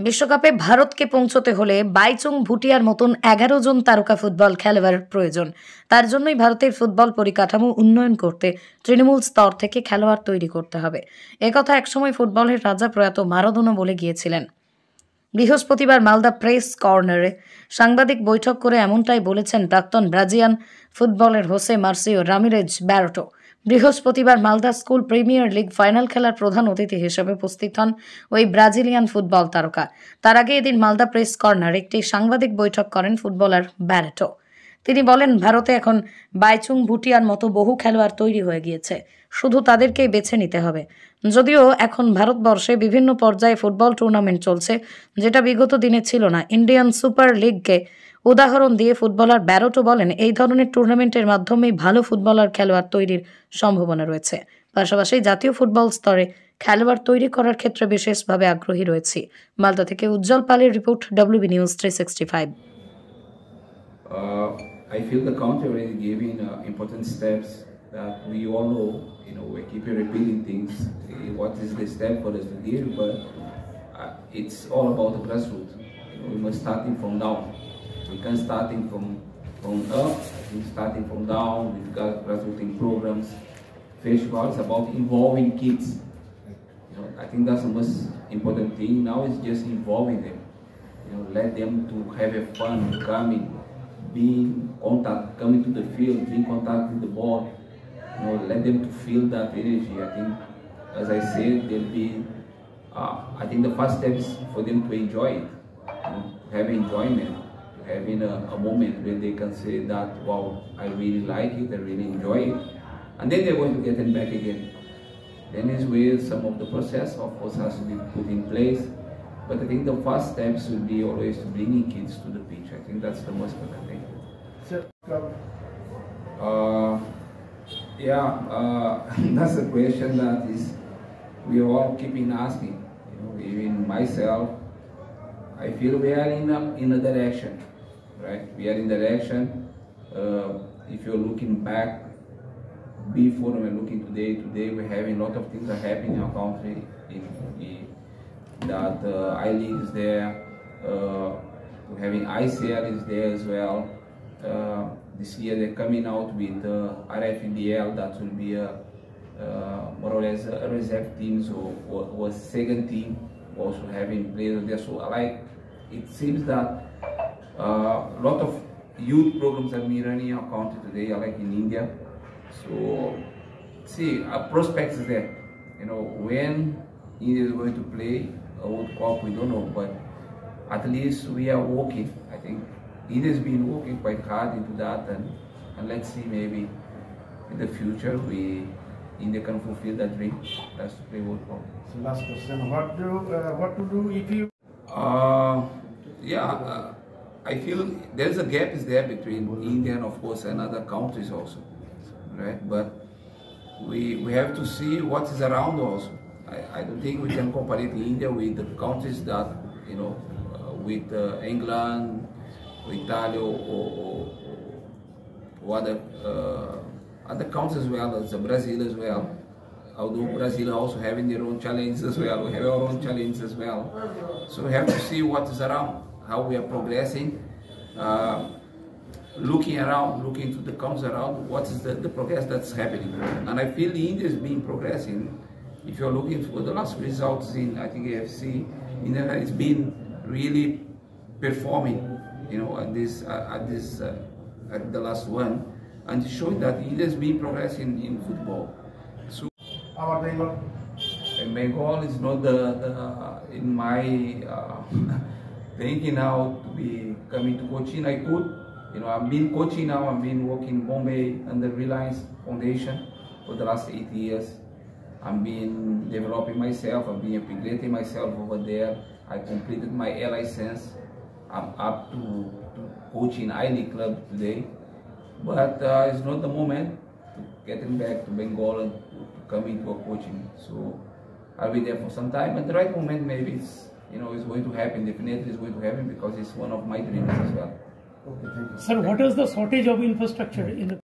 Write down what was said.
বিশ্বকাপে ভারতকে পৌঁছতে হলে বাইচুং ভুটিয়ার মতন ১১ জন তারকা ফুটবল খেলোয়াড়ের প্রয়োজন। তার জন্যই ভারতের ফুটবল পরিকাঠামো উন্নয়ন করতে তৃণমূল স্তর থেকে খেলোয়াড় তৈরি করতে হবে। একথা একসময় ফুটবলের রাজা প্রয়াত মারাদোনা বলে গিয়েছিলেন। বৃহস্পতিবার মালদা প্রেস কর্নারে সাংবাদিক বৈঠক করে এমনটাই বলেছেন প্রাক্তন ব্রাজিলিয়ান ফুটবলের হোসে মার্সিও রামিরেজ ব্যারোটো। বৃহস্পতিবার Malda school premier league final খেলার প্রধান অতিথি হিসেবে উপস্থিত হন ওই ব্রাজিলিয়ান ফুটবল তারকা। তার আগে এদিন মালদা প্রেস কর্নার একটি সাংবাদিক বৈঠক করেন ফুটবলার ব্যারোটো। তিনি বলেন, ভারতে এখন বাইচুং ভুটিয়ার মতো বহু খেলোয়াড় তৈরি হয়ে গিয়েছে, শুধু তাদেরকেই বেছে নিতে হবে। যদিও এখন ভারতবর্ষে বিভিন্ন পর্যায়ে ফুটবল টুর্নামেন্ট চলছে, যেটা বিগত দিনে ছিল না। ইন্ডিয়ান সুপার লিগকে উদাহরণ দিয়ে ফুটবলার ব্যারোটো বলেন, এই ধরনের টুর্নামেন্টের মাধ্যমেই ভালো ফুটবলার খেলোয়াড় তৈরির সম্ভাবনা রয়েছে। পাশাপাশি জাতীয় ফুটবল স্তরে খেলোয়াড় তৈরি করার ক্ষেত্রে বিশেষভাবে আগ্রহী রয়েছি। মালদা থেকে উজ্জ্বল পালের report, WB news 365। I feel the country already giving important steps that we all know. We keep repeating things. What is the step for us to give? But it's all about the grassroots. We must starting from down. We can starting from up. I think starting from down. We've got grassroots programs. Festivals about involving kids. I think that's the most important thing. Now is just involving them. Let them to have a fun coming. Be in contact, coming to the field, be in contact with the ball, let them to feel that energy. I think, as I said, there'll be, I think the first steps for them to enjoy it, have enjoyment, having a moment where they can say that, wow, I really like it, I really enjoy it, and then they're going to get it back again. Then is where some of the process, of course, has to be put in place. But I think the first steps will be always bringing kids to the pitch. I think that's the most important thing. That's a question that is we all keeping asking. Even myself, I feel we are in a direction, right? We are in direction. If you're looking back, before we're looking today we're having a lot of things are happening in our country. That I-League is there, we're having ICL is there as well. This year they're coming out with RFDL, that will be more or less a reserve teams or second team, also having players there. So it seems that a lot of youth programs are being running in our country today, like in India. So see, our prospects is there. When India is going to play a World Cup, we don't know, but at least we are working. I think India has been working quite hard into that, and let's see, maybe in the future India can fulfill that dream. That's to play World Cup. So last question: what to do if you? I feel there's a gap is there between India and, of course, and other countries also, right? But we have to see what is around also. I don't think we can compare India with the countries that, with England, or Italy, or other countries as well, as Brazil as well. Although Brazil also having their own challenges as well, we have our own challenges as well. So we have to see what is around, how we are progressing, looking around, looking to the countries around, what is the progress that's happening. And I feel India is being progressing. If you're looking for the last results in, I think, AFC, India has been really performing, at the last one, and showing that India has been progressing in football. So, our Bengal? Bengal is not in my thinking now to be coming to coaching. I could, I've been coaching now. I've been working in Bombay under Reliance Foundation for the last 8 years. I've been developing myself, I've been upgrading myself over there. I completed my A license. I'm up to coaching I-League club today. But it's not the moment to getting back to Bengal and to come into a coaching. So I'll be there for some time. At the right moment, maybe it's going to happen. Definitely it's going to happen, because it's one of my dreams as well. Okay, thank you. Sir, what is the shortage of infrastructure in the